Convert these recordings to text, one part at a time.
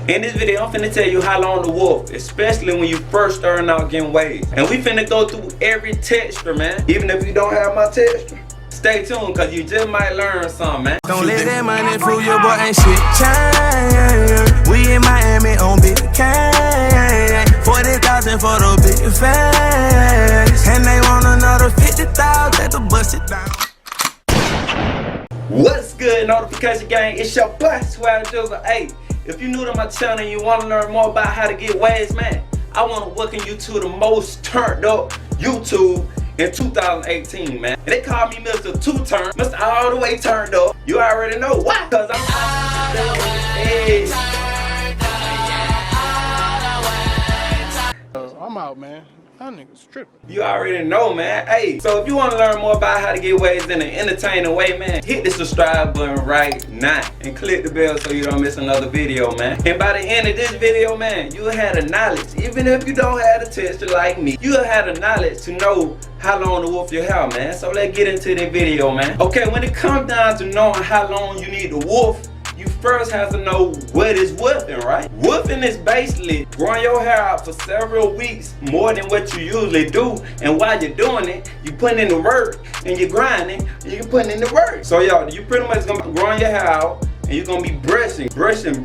In this video, I'm finna tell you how long to wolf, especially when you first starting out getting waves. And we finna go through every texture, man. Even if you don't have my texture, stay tuned, cause you just might learn something, man. Don't let that money fool your boy, ain't shit change. We in Miami on big cash. 40,000 for the big fast. And they want another 50,000 to bust it down. What's good, notification gang? It's your boy SwaggDrizzle. Hey, if you're new to my channel and you want to learn more about how to get waves, man, I want to welcome you to the most turned up YouTube in 2018, man. And they call me Mr. Two-Turn, Mr. All the Way Turned Up. You already know why, cause I'm out, man. That nigga's tripping. You already know, man. Hey, so if you want to learn more about how to get waves in an entertaining way, man, hit the subscribe button right now and click the bell so you don't miss another video, man. And by the end of this video, man, you'll have the knowledge. Even if you don't have the texture like me, you'll have the knowledge to know how long to wolf your hair, man. So let's get into the video, man. Okay, when it comes down to knowing how long you need to wolf, you first have to know what is woofing, right? Woofing is basically growing your hair out for several weeks more than what you usually do, and while you're doing it, you putting in the work and you're grinding and you're putting in the work. So y'all, you pretty much gonna be growing your hair out and you're gonna be brushing, combing,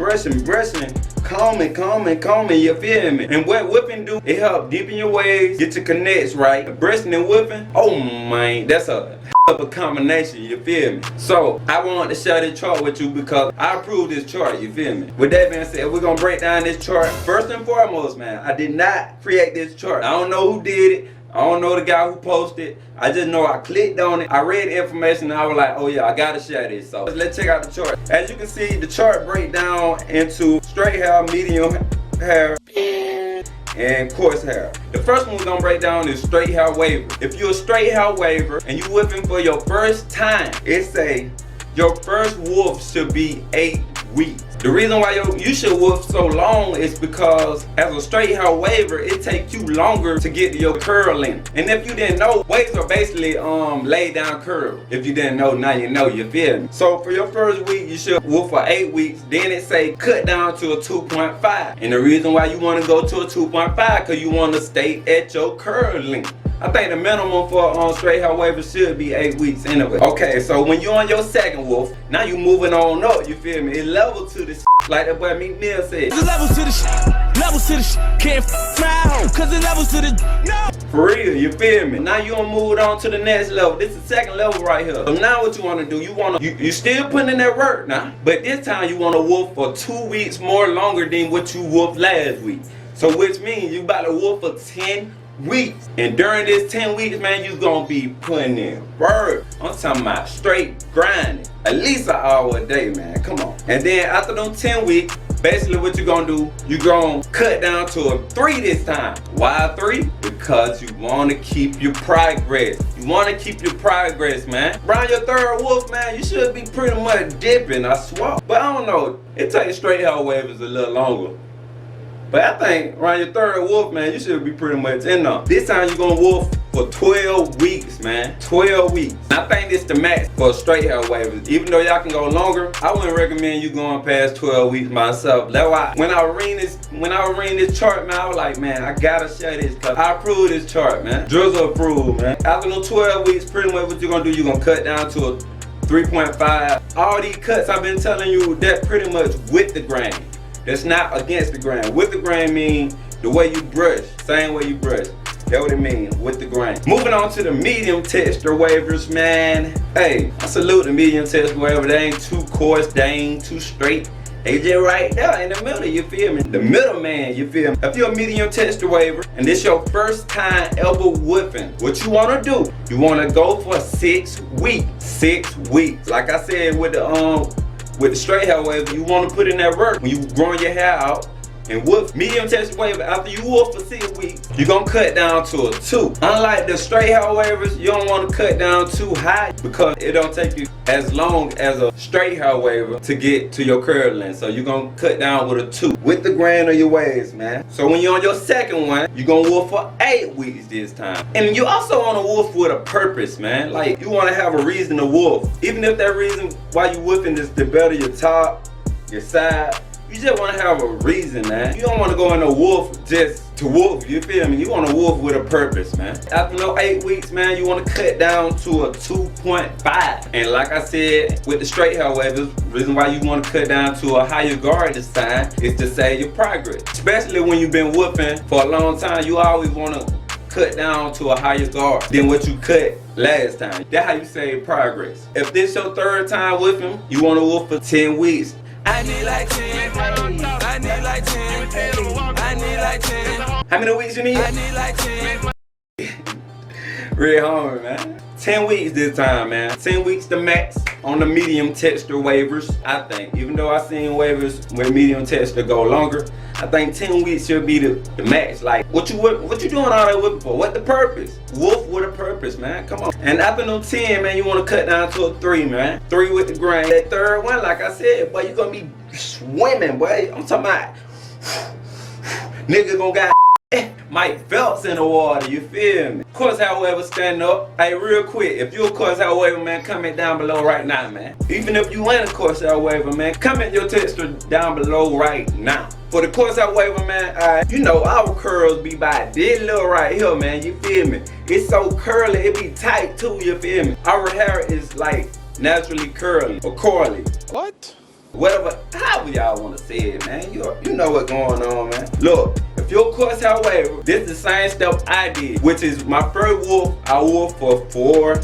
you feel me? And what whipping do, it help deepen your waves, get your connects right. Brushing and whipping, oh man, that's a combination, you feel me? So I wanted to share this chart with you because I approved this chart, you feel me? With that being said, we're gonna break down this chart. First and foremost, man, I did not create this chart. I don't know who did it. I don't know the guy who posted it. I just know I clicked on it. I read the information and I was like, oh yeah, I gotta share this. So let's check out the chart. As you can see, the chart break down into straight hair, medium hair, and coarse hair. The first one we're gonna break down is straight hair waver. If you're a straight hair waver and you whipping for your first time, it say your first wolf should be 8 weeks. The reason why you should wolf so long is because as a straight hair waver, it takes you longer to get to your curl length. And if you didn't know, waves are basically laid down curl. If you didn't know, now you know, you feel me? So for your first week, you should wolf for 8 weeks. Then it say cut down to a 2.5. And the reason why you want to go to a 2.5 because you want to stay at your curl length. I think the minimum for straight hair wavers should be 8 weeks anyway. Okay, so when you're on your second wolf, now you moving on up, you feel me? It level to the like that boy Meek Mill said. The levels to the levels to the can't my home, cause it levels to the no. For real, you feel me? Now you gonna move on to the next level. This is the second level right here. So now what you wanna do, you still putting in that work now, but this time you wanna wolf for 2 weeks more longer than what you wolfed last week. So which means you about to wolf for 10 weeks. And during this 10 weeks, man, you gonna be putting in work. I'm talking about straight grinding. At least an hour a day, man. Come on. And then after them 10 weeks, basically what you gonna do, you gonna cut down to a 3 this time. Why 3? Because you wanna keep your progress. You wanna keep your progress, man. Around your third wolf, man, you should be pretty much dipping, I swear. But I don't know, it takes straight hair wavers a little longer. But I think around your third wolf, man, you should be pretty much in there. This time you're gonna wolf for 12 weeks, man. 12 weeks. I think this the max for straight hair wavers. Even though y'all can go longer, I wouldn't recommend you going past 12 weeks myself. That's why when I was reading this chart, man, I was like, man, I gotta share this because I approve this chart, man. Drizzle approved, man. After those 12 weeks, pretty much what you're gonna do, you're gonna cut down to a 3.5. All these cuts I've been telling you, that pretty much with the grain. That's not against the grain. With the grain mean the way you brush, same way you brush. That's what it means, with the grain. Moving on to the medium texture wavers, man. Hey, I salute the medium texture waver. They ain't too coarse, they ain't too straight. They just right there in the middle, you feel me? The middle man, you feel me? If you're a medium texture waver and this your first time ever whipping, what you wanna do? You wanna go for 6 weeks. 6 weeks. Like I said with the straight hair waver, you want to put in that work when you growing your hair out and wolf. Medium texture waver, after you wolf for 6 weeks, you're gonna cut down to a 2. Unlike the straight hair wavers, you don't want to cut down too high because it don't take you as long as a straight hair waver to get to your curl length. So you're gonna cut down with a 2 with the grain of your waves, man. So when you're on your second one, you're gonna wolf for 8 weeks this time. And you also want to wolf with a purpose, man. Like you want to have a reason to wolf. Even if that reason why you wolfing is to better your top, your side, You just want to have a reason, man. You don't want to go in a wolf just to wolf, you feel me? You want to wolf with a purpose, man. After no 8 weeks, man, you want to cut down to a 2.5. And like I said, with the straight hair wavers, reason why you want to cut down to a higher guard this time is to save your progress. Especially when you've been whooping for a long time, you always want to cut down to a higher guard than what you cut last time. That's how you save progress. If this your third time with him, you want to whoop for 10 weeks. I need like 10. I need like 10. I need like 10. How many weeks you need? I need like 10. Real homie, man. 10 weeks this time, man. 10 weeks the max on the medium texture waivers, I think. Even though I seen waivers where medium texture go longer, I think 10 weeks should be the max. Like, what you doing all that whipping for? What the purpose? Wolf with a purpose, man. Come on. And after no 10, man, you want to cut down to a 3, man. 3 with the grain. That third one, like I said, boy, you gonna be swimming, boy. I'm talking about nigga gonna got Mike Phelps in the water, you feel me? Of course, however, stand up. Hey, real quick, if you a course however, man, comment down below right now, man. Even if you ain't a course however, man, comment your texture down below right now. For the course however, man, you know our curls be by this little right here, man, you feel me? It's so curly, it be tight too, you feel me? Our hair is like naturally curly or coily. What? Whatever, however y'all want to say it, man. You know what's going on, man. Look, if your course however, this is the same step I did, which is my first wolf, I wolfed for 4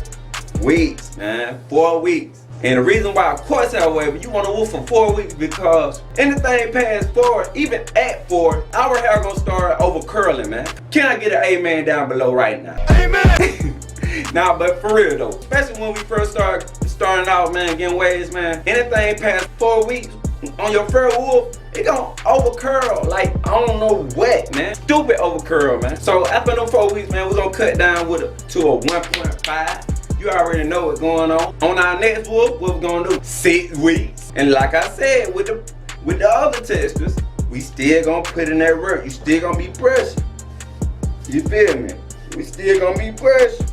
weeks, man. 4 weeks. And the reason why, of course, however, you want to wolf for 4 weeks because anything past 4, even at 4, our hair gonna start over curling, man. Can I get an amen down below right now? Amen. Nah, but for real though, especially when we first starting out, man, getting waves, man. Anything past 4 weeks on your first wolf, it gonna over curl like I don't know what, man. Stupid over curl, man. So after them 4 weeks, man, we're gonna cut down to a 1.5. You already know what's going on. On our next wolf, what we're gonna do? 6 weeks. And like I said, with the other textures, we still gonna put in that work. You still gonna be pressure. You feel me? We still gonna be pressure.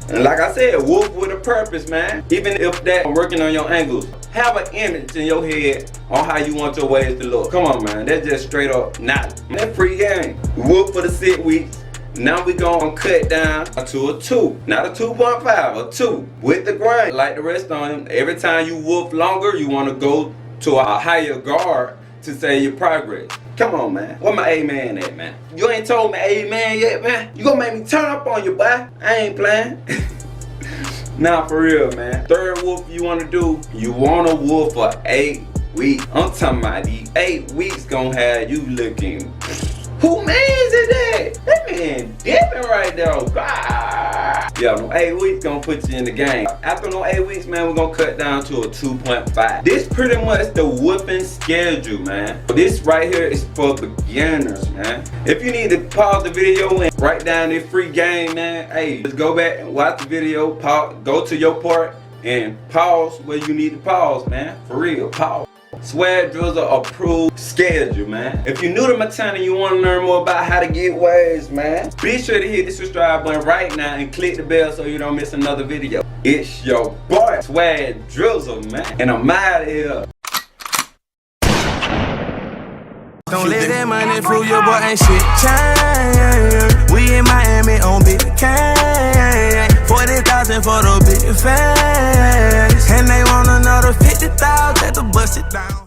And like I said, wolf with a purpose, man. Even if that working on your angles, have an image in your head on how you want your waves to look. Come on, man. That's just straight up knowledge. That's free game. Wolf for the 6 weeks. Now we gonna cut down to a 2. Not a 2.5, a 2. With the grind. Like the rest on him, every time you wolf longer, you wanna go to a higher guard to save your progress. Come on, man. Where my amen at, man? You ain't told me amen yet, man. You gonna make me turn up on you, boy. I ain't playing. Nah, for real, man. Third wolf you wanna do, you wanna wolf for 8 weeks. I'm talking about these 8 weeks gonna have you looking. Who man is that? That man dipping right there. God. Yeah, no 8 weeks gonna put you in the game. After no 8 weeks, man, we're gonna cut down to a 2.5. This pretty much the whooping schedule, man. This right here is for beginners, man. If you need to pause the video and write down this free game, man, hey, just go back and watch the video, pause, go to your part and pause where you need to pause, man. For real, pause. SwaggDrizzle approved schedule, man. If you're new to my channel and you want to learn more about how to get waves, man, be sure to hit the subscribe button right now and click the bell so you don't miss another video. It's your boy, SwaggDrizzle, man. And I'm out of here. Don't let that money fool your boy, ain't shit change. We in Miami on big cash. 40,000 for the big fans. And they want another 50,000 to bust it down.